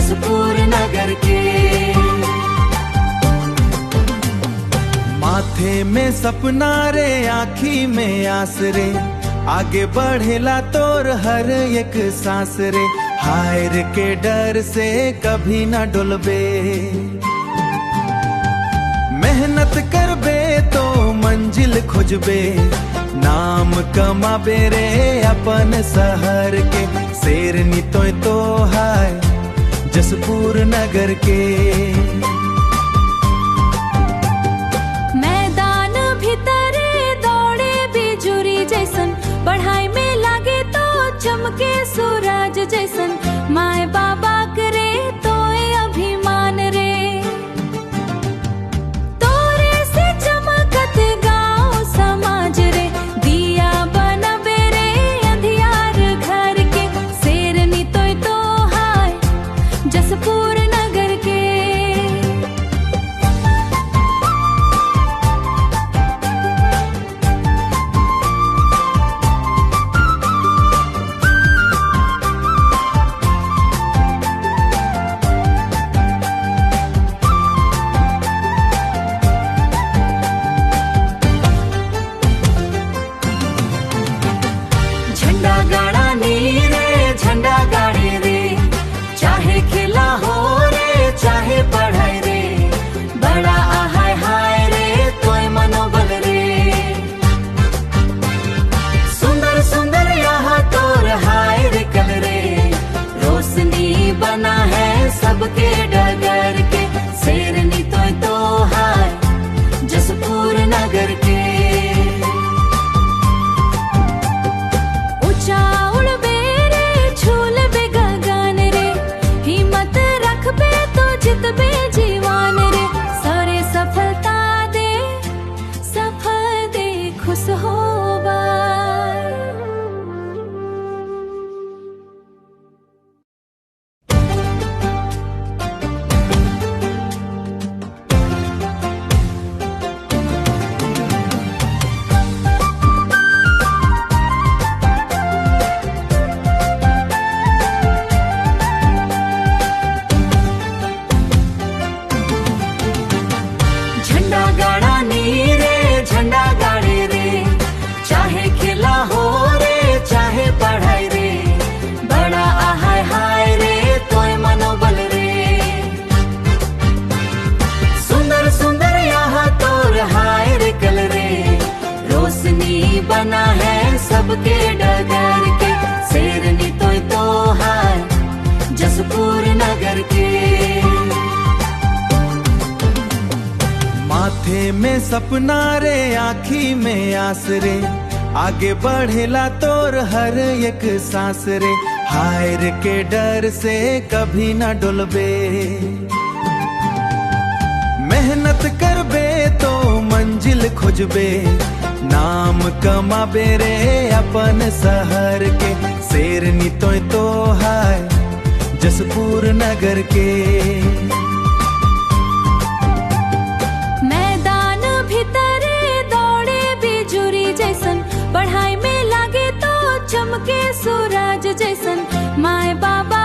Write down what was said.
जसपुर नगर के। माथे में सपना रे, आँखी में आस रे, आगे बढ़ेला तोर हर एक सांस रे। हायर के डर से कभी ना डुलबे, मेहनत करबे तो मंजिल खोजबे। नाम कमाबे रे अपन शहर के, शेरनी तो हाय जसपुर नगर के। मैदान भीतरे दौड़े बिजुरी जैसन, पढ़ाई में लागे तो चमके सूरज जैसन। माए बाबा करे तो अभिमान रे, तोरे से चमकत गाँव समाज रे। दिया बनबे रे अंधियार घर के, शेरनी तो हाय जसपुर नगर के। झंडा गाड़ा नी रे, झंडा गाड़ी रे, चाहे खेला हो रे चाहे पढ़ाई रे। बड़ा आहाय हाय रे तोय मनोबल रे, सुंदर सुंदर यहाँ तोर हाय रे कल रे। रोशनी बना है सबके डगर के, शेरनी तो हाय जसपुर नगर के। ऊंचा उड़बे रे, झूलबे गगन रे, हिम्मत रखबे तो जितबे जीवन रे। सारे सफलता दे, सफल दे खुश होबा। झंडा गाड़ा नी रे, झंडा गाड़ी रे, चाहे खेला हो रे चाहे पढ़ाई रे। बड़ा आहाय हाय रे तोय मनोबल रे, सुंदर सुंदर यहाँ तोर हाय रे कल रे। रोशनी बना है सबके डगर के, शेरनी तो हाय जसपुर नगर के। माथे में सपना रे, आँखी में आस रे, आगे बढ़ेला तोर हर एक सांस रे। हायर के डर से कभी ना डुलबे, मेहनत करबे तो मंजिल खोजबे। नाम कमाबे रे अपन शहर के, शेरनी तो हाय जसपुर नगर के। मैदान भीतरे दौड़े बिजुरी जैसन, पढ़ाई में लागे तो चमके सूरज जैसन। माए बाबा